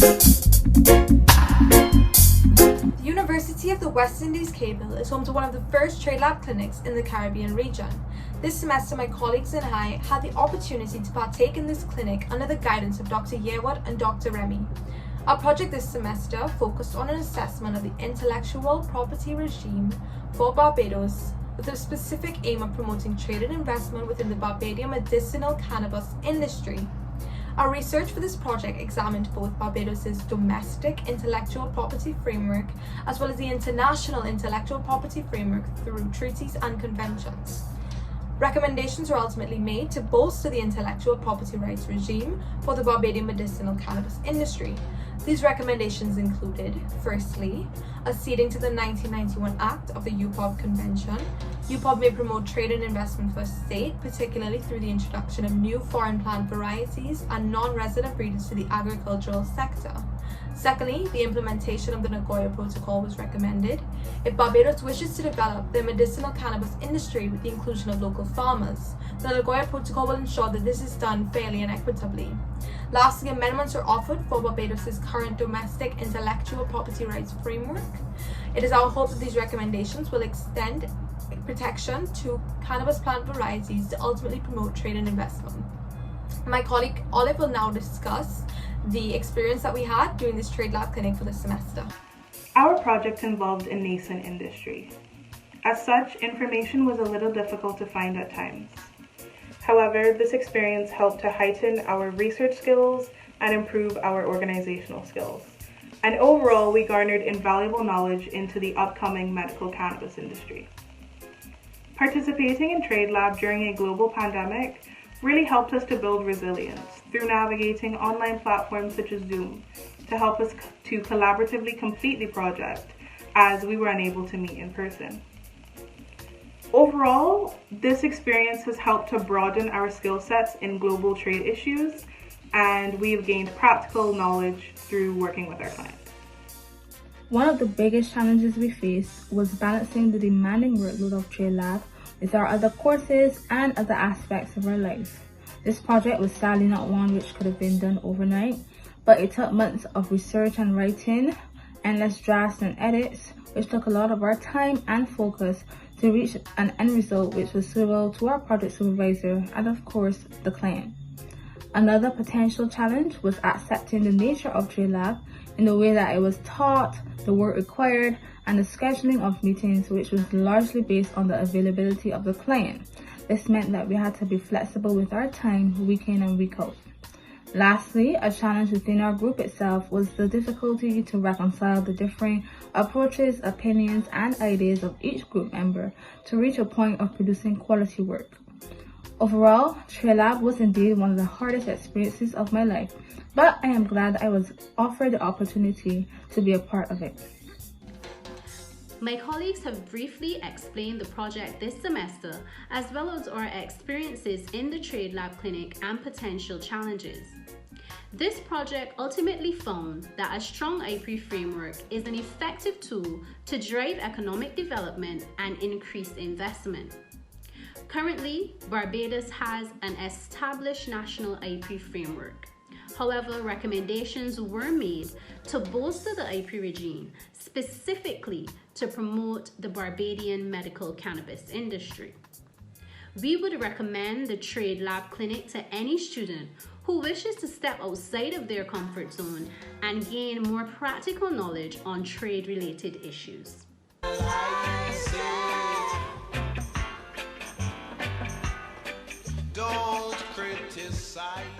The University of the West Indies Cable is home to one of the first TradeLab clinics in the Caribbean region. This semester, my colleagues and I had the opportunity to partake in this clinic under the guidance of Dr. Yearwood and Dr. Remy. Our project this semester focused on an assessment of the intellectual property regime for Barbados with a specific aim of promoting trade and investment within the Barbadian medicinal cannabis industry. Our research for this project examined both Barbados' domestic intellectual property framework as well as the international intellectual property framework through treaties and conventions. Recommendations were ultimately made to bolster the intellectual property rights regime for the Barbadian medicinal cannabis industry. These recommendations included, firstly, acceding to the 1991 Act of the UPOB Convention. UPOB may promote trade and investment for a state, particularly through the introduction of new foreign plant varieties and non-resident breeders to the agricultural sector. Secondly, the implementation of the Nagoya Protocol was recommended. If Barbados wishes to develop the medicinal cannabis industry with the inclusion of local farmers, the Nagoya Protocol will ensure that this is done fairly and equitably. Lastly, amendments are offered for Barbados' current domestic intellectual property rights framework. It is our hope that these recommendations will extend protection to cannabis plant varieties to ultimately promote trade and investment. My colleague Olive will now discuss the experience that we had during this TradeLab clinic for this semester. Our project involved a nascent industry. As such, information was a little difficult to find at times. However, this experience helped to heighten our research skills and improve our organizational skills. And overall, we garnered invaluable knowledge into the upcoming medical cannabis industry. Participating in TradeLab during a global pandemic really helped us to build resilience through navigating online platforms such as Zoom to help us to collaboratively complete the project as we were unable to meet in person. Overall, this experience has helped to broaden our skill sets in global trade issues, and we have gained practical knowledge through working with our clients. One of the biggest challenges we faced was balancing the demanding workload of TradeLab with our other courses and other aspects of our life. This project was sadly not one which could have been done overnight, but it took months of research and writing, endless drafts and edits, which took a lot of our time and focus to reach an end result which was suitable to our project supervisor and of course the client. Another potential challenge was accepting the nature of TradeLab in the way that it was taught, the work required, and the scheduling of meetings, which was largely based on the availability of the client. This meant that we had to be flexible with our time week in and week out. Lastly, a challenge within our group itself was the difficulty to reconcile the differing approaches, opinions, and ideas of each group member to reach a point of producing quality work. Overall, TradeLab was indeed one of the hardest experiences of my life, but I am glad I was offered the opportunity to be a part of it. My colleagues have briefly explained the project this semester, as well as our experiences in the TradeLab clinic and potential challenges. This project ultimately found that a strong IP framework is an effective tool to drive economic development and increase investment. Currently, Barbados has an established national IP framework. However, recommendations were made to bolster the IP regime, specifically to promote the Barbadian medical cannabis industry. We would recommend the TradeLab clinic to any student who wishes to step outside of their comfort zone and gain more practical knowledge on trade-related issues. Don't criticize.